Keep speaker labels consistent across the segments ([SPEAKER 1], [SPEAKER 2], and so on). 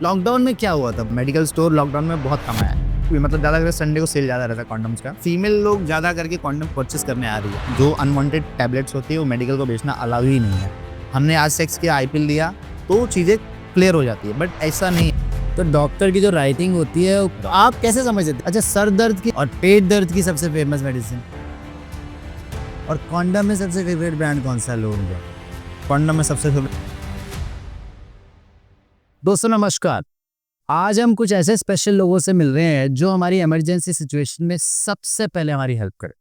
[SPEAKER 1] Lockdown में क्या हुआ था, मेडिकल स्टोर लॉकडाउन में बहुत कम आया है। मतलब ज़्यादा करके संडे को सेल ज़्यादा रहता है कॉन्डम्स का। फीमेल लोग ज़्यादा करके कॉन्डम परचेस करने आ रही है। जो अनवांटेड टैबलेट्स होती है वो मेडिकल को बेचना अलाउ ही नहीं है। हमने आज सेक्स किया, आईपीएल लिया तो चीज़ें क्लियर हो जाती है, बट ऐसा नहीं है।
[SPEAKER 2] तो डॉक्टर की जो राइटिंग होती है तो आप कैसे समझते थे? अच्छा, सर दर्द की और पेट दर्द की सबसे फेमस मेडिसिन, और कॉन्डम में सबसे फेवरेट ब्रांड कौन सा है लोगों का?
[SPEAKER 1] कॉन्डम में सबसे
[SPEAKER 2] दोस्तों नमस्कार। आज हम कुछ ऐसे स्पेशल लोगों से मिल रहे हैं जो हमारी इमरजेंसी सिचुएशन में सबसे पहले हमारी हेल्प करें।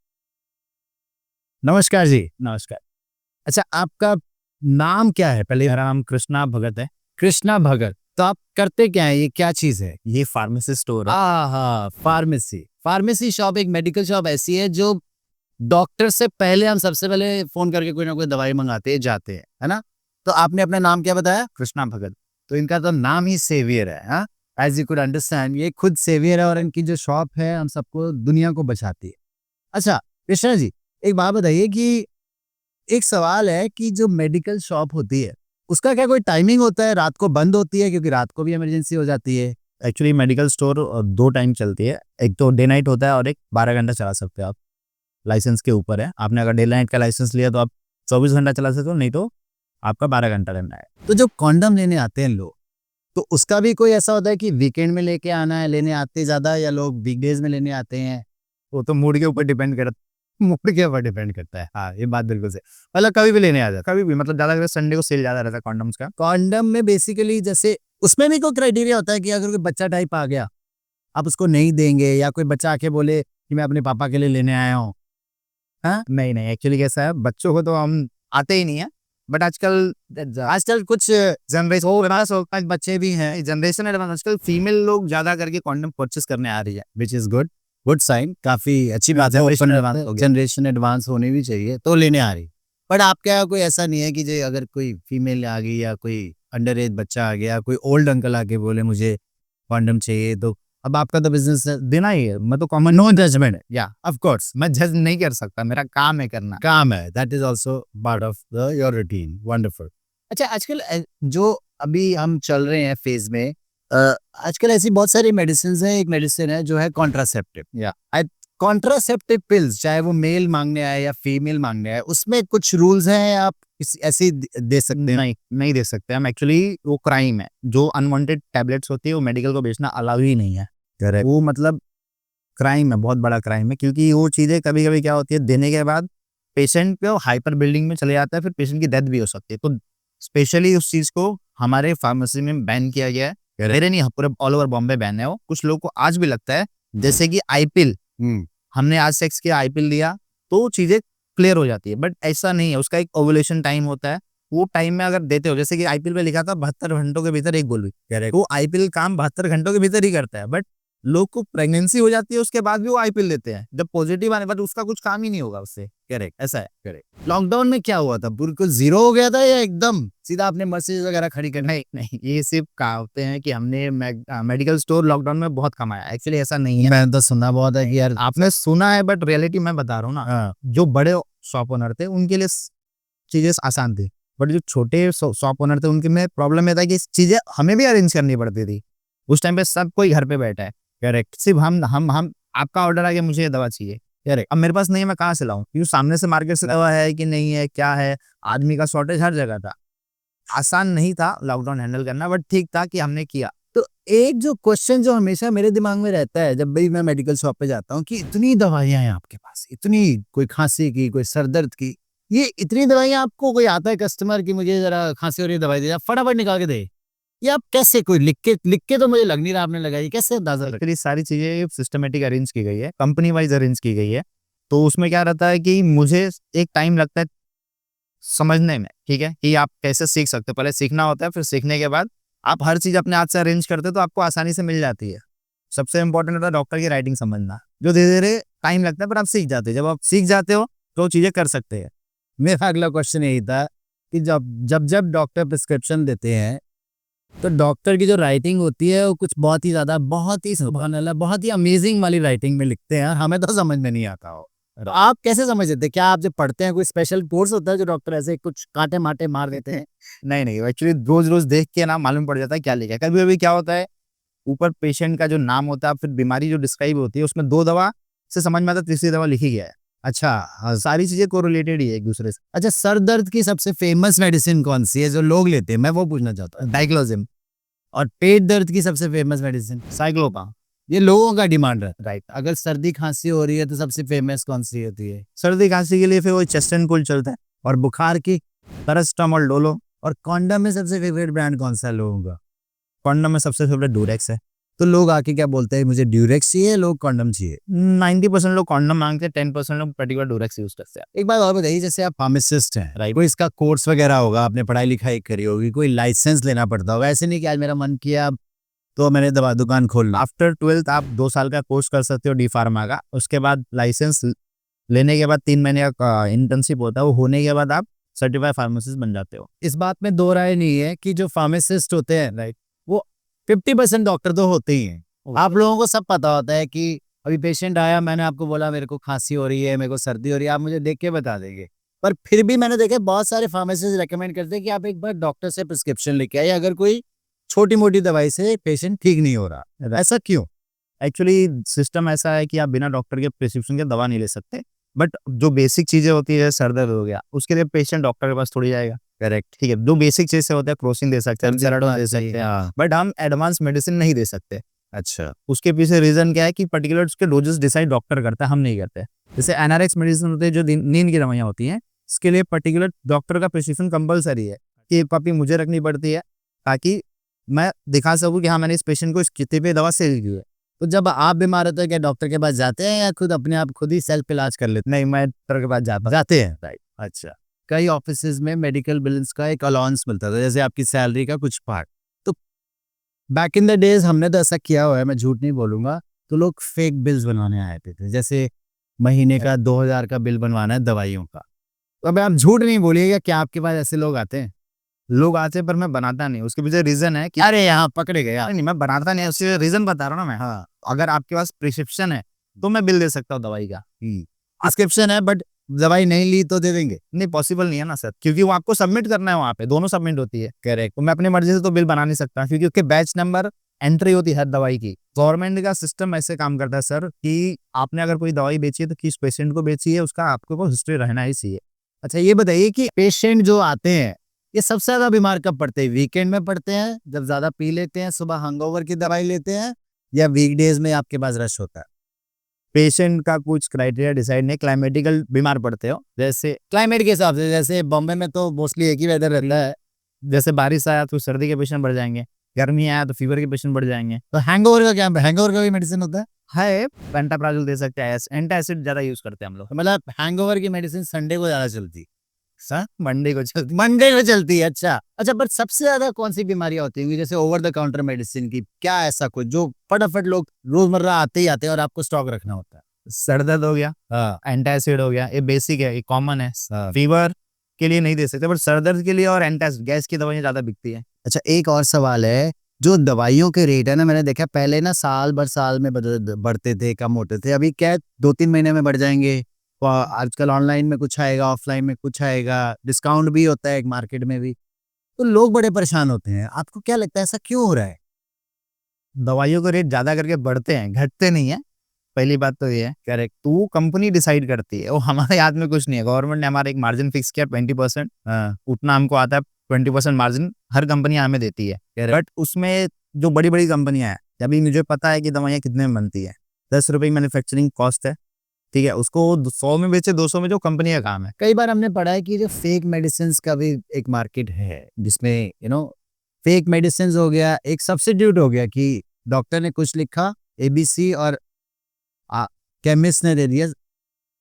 [SPEAKER 2] नमस्कार जी।
[SPEAKER 1] नमस्कार।
[SPEAKER 2] अच्छा, आपका नाम क्या है? पहले
[SPEAKER 1] मेरा नाम कृष्णा भगत है।
[SPEAKER 2] कृष्णा भगत। तो आप करते क्या है? ये क्या चीज है?
[SPEAKER 1] ये फार्मेसी स्टोर है।
[SPEAKER 2] हाँ, फार्मेसी शॉप एक मेडिकल शॉप ऐसी है जो डॉक्टर से पहले हम सबसे पहले फोन करके कोई ना कोई दवाई मंगाते हैं, जाते हैं, है ना? तो आपने अपना नाम क्या बताया?
[SPEAKER 1] कृष्णा भगत।
[SPEAKER 2] तो इनका तो नाम ही सेवियर है। हाँ, एज यू कुड अंडरस्टैंड, ये खुद सेवियर है और इनकी जो शॉप है हम सबको, दुनिया को बचाती है। अच्छा कृष्णा जी, एक बात बताइए कि एक सवाल है कि जो मेडिकल शॉप होती है उसका क्या कोई टाइमिंग होता है? रात को बंद होती है क्योंकि रात को भी इमरजेंसी हो जाती है?
[SPEAKER 1] एक्चुअली मेडिकल स्टोर दो टाइम चलती है, एक तो डे नाइट होता है और एक 12 घंटा चला सकते हो आप। लाइसेंस के ऊपर है। आपने अगर डे नाइट का लाइसेंस लिया तो आप 24 घंटा चला सकते हो, नहीं तो आपका 12 घंटा रहना है।
[SPEAKER 2] तो जो कॉन्डम लेने आते हैं लोग, तो उसका भी कोई ऐसा होता है कि वीकेंड में लेके आना है, लेने आते ज्यादा, या लोग वीकडेज में लेने आते हैं?
[SPEAKER 1] वो तो मूड के ऊपर डिपेंड करता है। हाँ, ये बात बिल्कुल से मतलब कभी भी लेने आ जाता, कभी भी, मतलब ज्यादा करके संडे को सेल ज्यादा रहता है कॉन्डम्स का।
[SPEAKER 2] कॉन्डम में बेसिकली जैसे उसमें भी कोई क्राइटेरिया होता है कि अगर कोई बच्चा टाइप आ गया आप उसको नहीं देंगे, या कोई बच्चा आके बोले कि मैं अपने पापा के लिए लेने आया हूँ? हाँ,
[SPEAKER 1] नहीं नहीं, एक्चुअली कैसा है, बच्चों को तो हम आते ही नहीं है, बट
[SPEAKER 2] आजकल कुछ
[SPEAKER 1] जनरेशन
[SPEAKER 2] बच्चे भी हैं।
[SPEAKER 1] जनरेशन एडवांस, आजकल फीमेल लोग ज्यादा करके कॉन्डम परचेस करने आ रही है,
[SPEAKER 2] which is good, good sign, काफी अच्छी बात है।
[SPEAKER 1] Generation advance हो गया।
[SPEAKER 2] जनरेशन एडवांस होनी भी चाहिए तो लेने आ रही। बट आपके यहाँ कोई ऐसा नहीं है कि जो अगर कोई फीमेल आ गई या कोई अंडर एज बच्चा आ गया, कोई ओल्ड अंकल आके बोले मुझे कॉन्डम चाहिए, तो अब आपका तो बिजनेस
[SPEAKER 1] देना ही है। मैं तो कॉमन
[SPEAKER 2] नो जजमेंट,
[SPEAKER 1] या ऑफ कोर्स मैं जज नहीं कर सकता, मेरा काम है करना।
[SPEAKER 2] काम है, that is also part of the your routine. Wonderful. अच्छा, आजकल जो अभी हम चल रहे हैं फेज में, आजकल ऐसी बहुत सारी मेडिसिन है। एक मेडिसिन है जो है कॉन्ट्रासेप्टिव,
[SPEAKER 1] या
[SPEAKER 2] कॉन्ट्रासेप्टिव पिल्स, चाहे वो मेल मांगने आए या फीमेल मांगने आए, उसमें कुछ रूल्स हैं? आप ऐसे दे सकते हैं?
[SPEAKER 1] नहीं दे सकते हम। एक्चुअली वो क्राइम है। जो अनवांटेड टैबलेट्स होती है वो मेडिकल को बेचना अलाउ ही नहीं है।
[SPEAKER 2] करेक्ट।
[SPEAKER 1] वो मतलब क्राइम है, बहुत बड़ा क्राइम है, क्योंकि वो चीजें कभी कभी क्या होती है, देने के बाद पेशेंट पे हाइपर बिल्डिंग में चले जाता है, फिर पेशेंट की डेथ भी हो सकती है। तो स्पेशली उस चीज को हमारे फार्मेसी में बैन किया गया है। मेरे नहीं, पूरे ऑल ओवर बॉम्बे बैन है वो। कुछ लोगों को आज भी लगता है जैसे कि आईपीएल, हमने आज सेक्स किया, आईपीएल लिया तो चीजें क्लियर हो जाती है, बट ऐसा नहीं है। उसका एक ओवुलेशन टाइम होता है। वो टाइम में अगर देते हो, जैसे कि आईपीएल पे लिखा था 72 घंटों के भीतर एक गोल हुई, वो आईपीएल काम 72 घंटों के भीतर ही करता है, बट लोग को प्रेगनेंसी हो जाती है उसके बाद भी वो आईपीएल देते हैं जब पॉजिटिव आने, बट उसका कुछ काम ही नहीं होगा उससे। करेक्ट, ऐसा है। करेक्ट।
[SPEAKER 2] लॉकडाउन में क्या हुआ था? बिल्कुल जीरो हो गया था या एकदम सीधा आपने मशीन वगैरह खड़ी कर?
[SPEAKER 1] नहीं नहीं, ये सिर्फ कहावते हैं कि हमने मेडिकल स्टोर लॉकडाउन में बहुत कमाया। एक्चुअली ऐसा नहीं है।
[SPEAKER 2] मैंने तो सुना बहुत है कि यार,
[SPEAKER 1] आपने सुना है, बट रियलिटी मैं बता रहा हूँ ना।
[SPEAKER 2] हाँ।
[SPEAKER 1] जो बड़े शॉप ओनर थे उनके लिए चीजें आसान थी, बट जो छोटे शॉप ओनर थे उनके में प्रॉब्लम ये था कि चीजें हमें भी अरेंज करनी पड़ती थी। उस टाइम पे सब कोई घर पे बैठा है।
[SPEAKER 2] करेक्ट।
[SPEAKER 1] सिर्फ हम आपका ऑर्डर आ गया, मुझे ये दवा चाहिए, करेक्ट, अब मेरे पास नहीं है, मैं कहाँ से लाऊं? क्योंकि सामने से मार्केट से दवा है कि नहीं है, क्या है, आदमी का शॉर्टेज हर जगह था। आसान नहीं था लॉकडाउन हैंडल करना, बट ठीक था कि हमने किया।
[SPEAKER 2] तो एक जो क्वेश्चन जो हमेशा मेरे दिमाग में रहता है जब भी मैं मेडिकल शॉप पे जाता हूँ कि इतनी दवाइयां हैं आपके पास, इतनी, कोई खांसी की, कोई सर दर्द की, ये इतनी दवाइयां आपको, कोई आता है कस्टमर की मुझे जरा खांसी हो रही है दवाई दे, फटाफट निकाल के दे, ये आप कैसे, कोई लिख के तो मुझे लग नहीं रहा आपने लगाई, कैसे अंदाजा लगा?
[SPEAKER 1] एक्चुअली सारी चीजें सिस्टमेटिक अरेंज की गई है, कंपनी वाइज अरेंज की गई है। तो उसमें क्या रहता है कि मुझे एक टाइम लगता है समझने में, ठीक है, कि आप कैसे सीख सकते हो। पहले सीखना होता है, फिर सीखने के बाद आप हर चीज अपने हाथ से अरेंज करते हो तो आपको आसानी से मिल जाती है। सबसे इंपॉर्टेंट होता है डॉक्टर की राइटिंग समझना, जो धीरे धीरे टाइम लगता है, पर आप सीख जाते हो। जब आप सीख जाते हो तो चीजें कर सकते हैं।
[SPEAKER 2] मेरा अगला क्वेश्चन यही था कि जब डॉक्टर प्रिस्क्रिप्शन देते हैं तो डॉक्टर की जो राइटिंग होती है वो कुछ बहुत ही ज्यादा, बहुत ही सुभान अल्लाह, बहुत ही अमेजिंग वाली राइटिंग में लिखते हैं, हमें तो समझ में नहीं आता हो। तो आप कैसे समझ लेते हैं? क्या आप जब पढ़ते हैं कोई स्पेशल कोर्स होता है जो डॉक्टर ऐसे कुछ कांटे माटे मार देते हैं?
[SPEAKER 1] नहीं, एक्चुअली रोज़-रोज़ देख के ना मालूम पड़ जाता है क्या लिखा है। कभी-कभी क्या होता है, ऊपर पेशेंट का जो नाम होता है, फिर बीमारी जो डिस्क्राइब होती है, उसमें 2 दवा से समझ में आता है, तीसरी दवा लिखी गया है।
[SPEAKER 2] अच्छा,
[SPEAKER 1] सारी चीज़ें कोरिलेटेड ही है एक-दूसरे से।
[SPEAKER 2] अच्छा, सर दर्द की सबसे फेमस मेडिसिन कौन-सी है जो लोग लेते हैं? मैं वो पूछना चाहता हूँ।
[SPEAKER 1] डाइक्लोज़िम,
[SPEAKER 2] और पेट दर्द की सबसे फेमस मेडिसिन?
[SPEAKER 1] साइक्लोपा,
[SPEAKER 2] ये लोगों का डिमांड रहता है।
[SPEAKER 1] राइट।
[SPEAKER 2] अगर सर्दी खांसी हो रही है तो सबसे फेमस कौन-सी होती है?
[SPEAKER 1] सर्दी-खाँसी के लिए फिर वही चेस्ट एंड कोल्ड चलता है।
[SPEAKER 2] और बुखार की?
[SPEAKER 1] Paracetamol, Dolo.
[SPEAKER 2] और कॉन्डम में सबसे फेवरेट ब्रांड कौन-सा है लोगों का?
[SPEAKER 1] कॉन्डम में सबसे फेवरेट ड्यूरेक्स है।
[SPEAKER 2] तो लोग आके क्या बोलते हैं, मुझे ड्यूरेक्स चाहिए, लोग कॉन्डम चाहिए?
[SPEAKER 1] 90% लोग कॉन्डम माँगते हैं, 10% लोग पर्टिकुलर ड्यूरेक्स यूज़ करते हैं।
[SPEAKER 2] एक बात और बताइए, जैसे आप फार्मासिस्ट हैं,
[SPEAKER 1] राइट।
[SPEAKER 2] कोई इसका कोर्स वगैरह होगा, आपने पढ़ाई-लिखाई करी होगी, कोई लाइसेंस लेना पड़ता होगा, ऐसे नहीं कि आज मेरा मन किया तो मैंने दवा दुकान खोल ली।
[SPEAKER 1] आफ्टर 12th आप 2 साल का कोर्स कर सकते हो डी फार्मा का। उसके बाद लाइसेंस लेने के बाद 3 महीने का इंटर्नशिप होता है, वो होने के बाद आप सर्टिफाइड फार्मासिस्ट बन जाते हो।
[SPEAKER 2] इस बात में दो राय नहीं है कि जो फार्मासिस्ट होते हैं, राइट, वो 50% डॉक्टर तो होते ही हैं। आप लोगों को सब पता होता है कि अभी पेशेंट आया, मैंने आपको बोला मेरे को खांसी हो रही है, मेरे को सर्दी हो रही है, आप मुझे देख के बता देंगे। पर फिर भी मैंने देखा बहुत सारे फार्मासिस्ट रेकमेंड करते हैं कि आप एक बार डॉक्टर से प्रिस्क्रिप्शन लेके आइए, अगर कोई छोटी-मोटी दवाई से पेशेंट ठीक नहीं हो रहा। ऐसा क्यों?
[SPEAKER 1] एक्चुअली सिस्टम ऐसा है कि आप बिना डॉक्टर के प्रिस्क्रिप्शन के दवा नहीं ले सकते। बट जो बेसिक चीज़ें होती है, सर दर्द हो गया, उसके लिए पेशेंट डॉक्टर के पास थोड़ी जाएगा।
[SPEAKER 2] करेक्ट।
[SPEAKER 1] ठीक है, जो बेसिक चीज़ से होता है, क्रोसिन दे सकते हैं, सेराडोन दे सकते हैं,
[SPEAKER 2] हाँ,
[SPEAKER 1] बट हम एडवांस मेडिसिन नहीं दे सकते।
[SPEAKER 2] अच्छा।
[SPEAKER 1] उसके पीछे रीज़न क्या है कि पर्टिकुलर उसके डोजेस डिसाइड डॉक्टर करता है, हम नहीं करते। जैसे एनारेक्स मेडिसिन होती है, जो नींद की दवाइयाँ होती हैं, इसके लिए पर्टिकुलर डॉक्टर का प्रिस्क्रिप्शन कंपल्सरी है कि ये कॉपी मुझे रखनी पड़ती है, ताकि मैं दिखा सकूँ कि हाँ, मैंने इस पेशेंट को इस कितने पे दवा सेल की है।
[SPEAKER 2] तो जब आप बीमार होते हैं, क्या डॉक्टर के पास जाते हैं या खुद अपने आप खुद ही सेल्फ इलाज कर लेते
[SPEAKER 1] नहीं, मैं डॉक्टर के पास जाता हूँ।
[SPEAKER 2] जाते हैं?
[SPEAKER 1] राइट।
[SPEAKER 2] अच्छा। कई ऑफिसेज में मेडिकल बिल्स का एक अलाउंस मिलता था, जैसे आपकी सैलरी का कुछ पार्ट। तो बैक इन द डेज हमने तो ऐसा किया हुआ है, मैं झूठ नहीं बोलूंगा। तो लोग फेक बिल्स बनवाने आए थे, जैसे महीने का 2000 का बिल बनवाना है दवाइयों का। तो अब आप झूठ नहीं बोलिएगा, क्या आपके पास ऐसे लोग आते हैं?
[SPEAKER 1] लोग आते हैं, पर मैं बनाता नहीं। उसके पीछे रीज़न है कि
[SPEAKER 2] अरे यहाँ पकड़े गए आप।
[SPEAKER 1] नहीं, मैं बनाता नहीं, उसके रीज़न बता रहा हूँ ना मैं।
[SPEAKER 2] हाँ।
[SPEAKER 1] अगर आपके पास प्रिस्क्रिप्शन है, तो मैं बिल दे सकता हूँ दवाई का।
[SPEAKER 2] प्रिस्क्रिप्शन है बट दवाई नहीं ली तो दे देंगे?
[SPEAKER 1] नहीं, पॉसिबल नहीं है ना सर, क्योंकि वो आपको सबमिट करना है वहाँ पे, दोनों सबमिट होती है।
[SPEAKER 2] करेक्ट।
[SPEAKER 1] तो मैं अपनी मर्ज़ी से तो बिल बना नहीं सकता, क्योंकि उसके बैच नंबर एंट्री होती है हर दवाई की। गवर्नमेंट का सिस्टम ऐसे काम करता है सर कि आपने अगर कोई दवाई बेची है, तो किस पेशेंट को बेची है, उसका आपको को हिस्ट्री रहना ही चाहिए।
[SPEAKER 2] अच्छा, ये बताइए कि पेशेंट जो आते हैं, ये सबसे ज़्यादा बीमार कब पड़ते हैं? वीकेंड में पड़ते हैं, जब ज़्यादा पी लेते हैं, सुबह हैंगओवर की दवाई लेते हैं, या वीकडेज़ में आपके पास रश होता है?
[SPEAKER 1] पेशेंट का कुछ क्राइटेरिया डिसाइड नहीं, क्लाइमेटिकल बीमार पड़ते हो, जैसे
[SPEAKER 2] क्लाइमेट के हिसाब से, जैसे बॉम्बे में तो मोस्टली एक ही वेदर रहता है।
[SPEAKER 1] जैसे बारिश आया तो सर्दी के पेशेंट बढ़ जाएँगे, गर्मी आया तो फीवर के पेशेंट बढ़ जाएँगे।
[SPEAKER 2] तो हैंगओवर का क्या, हैंगओवर का भी मेडिसिन होता है?
[SPEAKER 1] है, पेंटाप्राज़ोल दे सकते हैं, एंटासिड ज़्यादा यूज़ करते हैं हम लोग।
[SPEAKER 2] तो मतलब हैंगओवर की मेडिसिन संडे को ज़्यादा चलती है?
[SPEAKER 1] सर, मंडे को चलती है।
[SPEAKER 2] मंडे को चलती है, अच्छा। अच्छा, पर सबसे ज़्यादा कौन-सी बीमारियाँ होती होंगी, जैसे ओवर द काउंटर मेडिसिन की? क्या ऐसा कुछ जो फटाफट लोग रोज़मर्रा आते ही आते हैं और आपको स्टॉक रखना होता है?
[SPEAKER 1] सर दर्द हो गया,
[SPEAKER 2] हाँ,
[SPEAKER 1] एंटासिड हो गया, ये बेसिक है, ये कॉमन है।
[SPEAKER 2] हाँ।
[SPEAKER 1] फीवर के लिए नहीं दे सकते, बट सर दर्द के लिए और एंटासिड गैस की दवाइयाँ ज़्यादा बिकती हैं।
[SPEAKER 2] अच्छा, एक और सवाल है, जो दवाइयों के रेट है ना, मैंने देखा पहले ना साल भर साल में बढ़ते थे, कम होते थे, अभी क्या है 2-3 महीने में बढ़ जाएँगे। आजकल ऑनलाइन में कुछ आएगा, ऑफलाइन में कुछ आएगा, डिस्काउंट भी होता है एक मार्केट में भी। तो लोग बड़े परेशान होते हैं, आपको क्या लगता है ऐसा क्यों हो रहा है?
[SPEAKER 1] दवाइयों के रेट ज़्यादा करके बढ़ते हैं, घटते नहीं हैं। पहली बात तो ये है, करेक्ट। तो वो कंपनी डिसाइड करती है, वो हमारे हाथ में कुछ नहीं है। गवर्नमेंट ने हमारा एक मार्जिन फिक्स किया 20%,
[SPEAKER 2] हाँ,
[SPEAKER 1] उतना हमको आता है। 20% मार्जिन हर कंपनी हमें देती है।
[SPEAKER 2] करेक्ट।
[SPEAKER 1] बट उसमें जो बड़ी-बड़ी कंपनियाँ हैं, अभी मुझे पता है कि दवाइयाँ कितने में बनती है। ₹10 की मैन्युफैक्चरिंग कॉस्ट है, ठीक है? उसको 100 में बेचे, 200 में, जो कंपनी का काम है।
[SPEAKER 2] कई बार हमने पढ़ा है कि जो फेक मेडिसिन्स का भी एक मार्केट है, जिसमें फेक मेडिसिन्स हो गया, एक सब्स्टिट्यूट हो गया कि डॉक्टर ने कुछ लिखा एबीसी और केमिस्ट ने दे दिया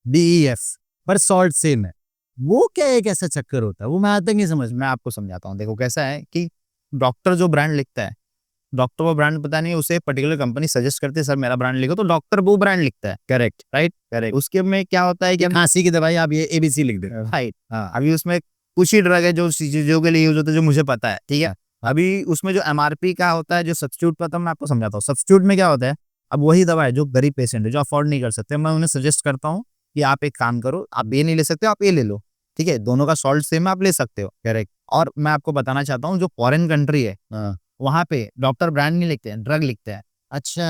[SPEAKER 2] डीईएफ, पर सॉल्ट सेम है। वो क्या एक ऐसा चक्कर होता है, वो मैं आज तक नहीं समझ में।
[SPEAKER 1] मैं आपको समझाता हूँ। देखो कैसा है कि डॉक्टर जो ब्रांड लिखता है, डॉक्टर वो ब्रांड पता नहीं, उसे पर्टिकुलर कंपनी सजेस्ट करती है, सर मेरा ब्रांड लिखो, तो डॉक्टर वो ब्रांड लिखता है।
[SPEAKER 2] Correct,
[SPEAKER 1] right?
[SPEAKER 2] करेक्ट।
[SPEAKER 1] उसके में क्या होता है कि
[SPEAKER 2] खांसी की दवाई आप ये एबीसी लिख दे।
[SPEAKER 1] राइट,
[SPEAKER 2] हाँ,
[SPEAKER 1] अभी उसमें कुछ ही ड्रग है जो चीज़ों के लिए यूज़ होता है, जो मुझे पता है, ठीक है? अभी उसमें जो एमआरपी का होता है, जो सब्स्टिट्यूट पता है, मैं आपको समझाता हूँ। सब्स्टिट्यूट में क्या होता है, अब वही दवा है जो गरीब पेशेंट है, जो अफोर्ड नहीं कर सकते, मैं उन्हें सजेस्ट करता हूँ कि आप एक काम करो, आप ये नहीं ले सकते, आप ये ले लो, ठीक है? दोनों का सॉल्ट सेम है, आप ले सकते हो।
[SPEAKER 2] करेक्ट।
[SPEAKER 1] और मैं आपको बताना चाहता हूँ, जो फॉरेन कंट्री है,
[SPEAKER 2] हाँ।
[SPEAKER 1] वहाँ पे डॉक्टर ब्रांड नहीं लिखते हैं, ड्रग लिखते हैं।
[SPEAKER 2] अच्छा,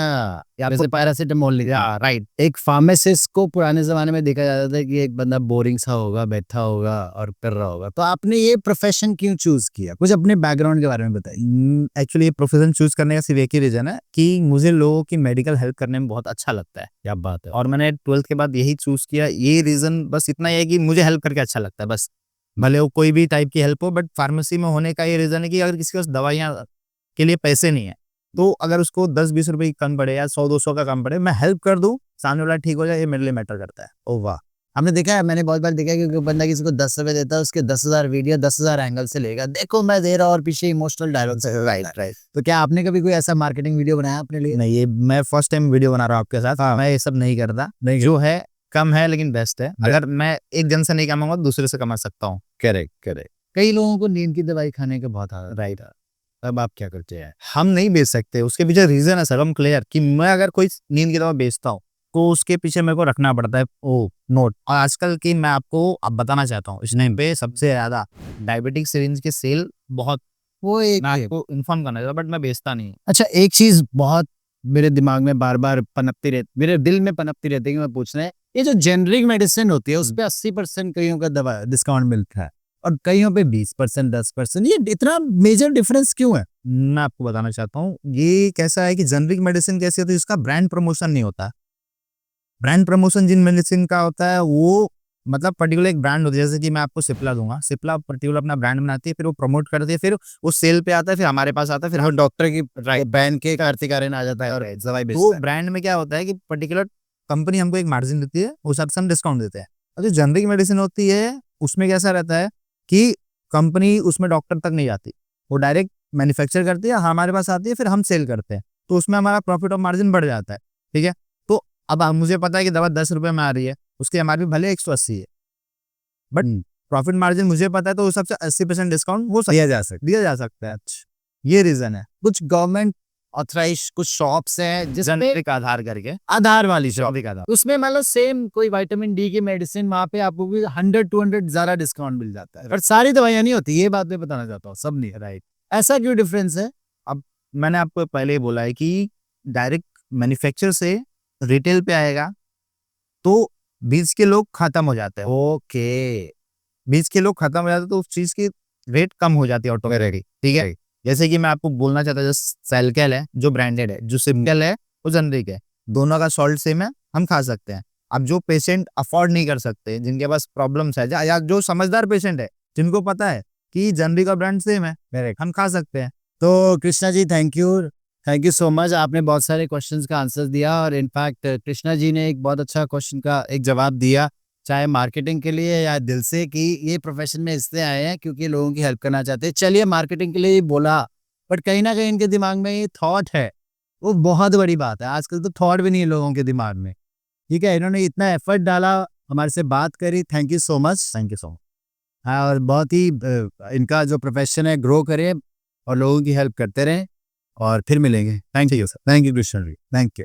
[SPEAKER 1] या
[SPEAKER 2] जैसे पैरासिटामोल लिखते हैं।
[SPEAKER 1] या राइट।
[SPEAKER 2] एक फार्मासिस्ट को पुराने ज़माने में देखा जाता था कि एक बंदा बोरिंग सा होगा, बैठा होगा और कर रहा होगा। तो आपने ये प्रोफ़ेशन क्यों चूज़ किया? कुछ अपने बैकग्राउंड के बारे में बताइए।
[SPEAKER 1] एक्चुअली ये प्रोफ़ेशन चूज़ करने का सिर्फ़ एक ही रीज़न है कि मुझे लोगों की मेडिकल हेल्प करने में बहुत अच्छा लगता है।
[SPEAKER 2] क्या बात है!
[SPEAKER 1] और मैंने 12th के बाद यही चूज़ किया, ये रीज़न बस इतना ही है कि मुझे हेल्प करके अच्छा लगता है बस। भले वो कोई भी टाइप की हेल्प हो, बट फार्मेसी में होने का ये रीज़न है कि अगर किसी के पास दवाइयाँ के लिए पैसे नहीं है, तो अगर उसको 10-20 रुपए की कम पड़े या 100-200 का कम पड़े, मैं हेल्प कर दूँ, सामने वाला ठीक हो जाए, ये मेरे लिए मैटर करता है।
[SPEAKER 2] ओह वाह! आपने देखा है, मैंने बहुत बार देखा है कि कोई बंदा किसी को ₹10 देता है, उसके 10,000 वीडियो 10,000 एंगल से लेगा। देखो मैं दे रहा हूँ और पीछे इमोशनल डायलॉग से
[SPEAKER 1] राइट, राइट।
[SPEAKER 2] तो क्या आपने कभी कोई ऐसा मार्केटिंग वीडियो बनाया अपने लिए?
[SPEAKER 1] नहीं, ये मैं फर्स्ट टाइम वीडियो बना रहा हूँ आपके साथ।
[SPEAKER 2] हाँ।
[SPEAKER 1] मैं ये सब नहीं करता। नहीं, जो है कम है लेकिन बेस्ट है। अगर मैं एक जन से नहीं कमाऊँगा, दूसरे से कमा सकता हूँ।
[SPEAKER 2] Correct, correct. कई लोगों को नींद की दवाई खाने का बहुत आदत
[SPEAKER 1] राइट।
[SPEAKER 2] है। तब आप क्या करते हैं?
[SPEAKER 1] हम नहीं बेच सकते, उसके पीछे रीज़न है सरम क्लियर कि मैं अगर कोई नींद की दवा बेचता हूँ, तो उसके पीछे मेरे को रखना पड़ता है नोट। और आजकल की मैं आपको अब बताना चाहता हूँ, इस टाइम पे सबसे ज़्यादा डायबिटिक सिरिंज की सेल बहुत,
[SPEAKER 2] वो एक
[SPEAKER 1] मैं आपको इन्फॉर्म करना चाहता हूँ, बट मैं बेचता नहीं हूँ।
[SPEAKER 2] अच्छा, एक चीज़ बहुत मेरे दिमाग में बार-बार पनपती रहती, मेरे दिल में पनपती रहती है कि मैं पूछना है, ये जो जेनेरिक मेडिसिन होती है, उसपे 80% कईयों का दवा डिस्काउंट मिलता है और कईयों पे 20%, 10%, ये इतना मेजर डिफरेंस क्यों है?
[SPEAKER 1] मैं आपको बताना चाहता हूँ, ये कैसा है कि जेनेरिक मेडिसिन कैसी होती है, इसका ब्रांड प्रमोशन नहीं होता। ब्रांड प्रमोशन जिन मेडिसिन का होता है, वो मतलब पर्टिकुलर एक ब्रांड होती है, जैसे कि मैं आपको सिप्ला दूँगा, सिप्ला पर्टिकुलर अपना ब्रांड बनाती है, फिर वो प्रमोट करती है, फिर वो सेल पे आता है, फिर हमारे पास आता है, फिर
[SPEAKER 2] वो
[SPEAKER 1] हम
[SPEAKER 2] डॉक्टर की
[SPEAKER 1] राइट।
[SPEAKER 2] बैन के कार्तिक आर्यन आ जाता है और दवाई
[SPEAKER 1] तो
[SPEAKER 2] बेचता है।
[SPEAKER 1] ब्रांड में क्या होता है कि पर्टिकुलर कंपनी हमको एक मार्जिन देती है, उस हिसाब से हम डिस्काउंट देते हैं। और जो जेनेरिक मेडिसिन होती है, उसमें कैसा रहता है कि कंपनी उसमें डॉक्टर तक नहीं जाती, वो डायरेक्ट मैन्युफैक्चर करती है, हमारे पास आती है, फिर हम सेल करते हैं, तो उसमें हमारा प्रॉफिट और मार्जिन बढ़ जाता है, ठीक है? तो अब मुझे पता है कि दवा ₹10 में आ रही है, उसकी एमआरपी भले 180 है, बट प्रॉफिट मार्जिन मुझे पता है, तो उस हिसाब से 80% डिस्काउंट हो सकता
[SPEAKER 2] दिया जा सकता है।
[SPEAKER 1] दिया जा सकता है। ये रीज़न है,
[SPEAKER 2] कुछ गवर्नमेंट ऑथराइज्ड कुछ शॉप्स हैं जिसपे
[SPEAKER 1] जेनेरिक आधार करके।
[SPEAKER 2] आधार वाली शॉप,
[SPEAKER 1] जेनेरिक आधार।
[SPEAKER 2] उसमें मतलब सेम कोई विटामिन डी की मेडिसिन वहाँ पे आपको भी 100-200 ज़्यादा डिस्काउंट मिल जाता है। पर सारी दवाइयाँ नहीं होती, ये बात मैं बताना चाहता हूँ, सब नहीं है।
[SPEAKER 1] राइट।
[SPEAKER 2] ऐसा क्यों डिफरेंस है?
[SPEAKER 1] अब मैंने आपको पहले ही बोला है कि डायरेक्ट मैन्युफैक्चर से रिटेल पे आएगा, तो बीच के लोग खत्म हो जाते हैं।
[SPEAKER 2] ओके।
[SPEAKER 1] बीच के लोग खत्म हो जाते हैं, तो उस चीज़ की रेट कम हो जाती है ऑटोमेटिकली, ठीक है? जैसे कि मैं आपको बोलना चाहता हूँ, जैसे सेल्केल है, जो ब्रांडेड है, जो सिम्पल है, वो जेनेरिक है। दोनों का सॉल्ट सेम है, हम खा सकते हैं। अब जो पेशेंट अफोर्ड नहीं कर सकते, जिनके पास प्रॉब्लम्स है, या जो समझदार पेशेंट है, जिनको पता है कि जेनेरिक और ब्रांड सेम है, हम खा सकते हैं।
[SPEAKER 2] तो Krishna ji, thank you so much. आपने बहुत सारे क्वेश्चंस का आंसर दिया और इनफैक्ट कृष्णा जी ने एक बहुत अच्छा क्वेश्चन का एक जवाब दिया, चाहे मार्केटिंग के लिए या दिल से, कि ये प्रोफेशन में इसलिए आए हैं क्योंकि लोगों की हेल्प करना चाहते हैं। चलिए, मार्केटिंग के लिए ही बोला, बट कहीं न कहीं इनके दिमाग में ये थॉट है, वो बहुत बड़ी बात है। आजकल तो थॉट भी नहीं है लोगों के दिमाग में। ठीक है, इन्होंने इतना एफर्ट डाला, हमारे से बात करी, thank you so much.
[SPEAKER 1] Thank you so much.
[SPEAKER 2] हाँ, और बहुत ही इनका जो प्रोफेशन है ग्रो करें और लोगों की हेल्प करते रहें और फिर मिलेंगे। Thank you sir. Thank you Krishna ji. Thank you.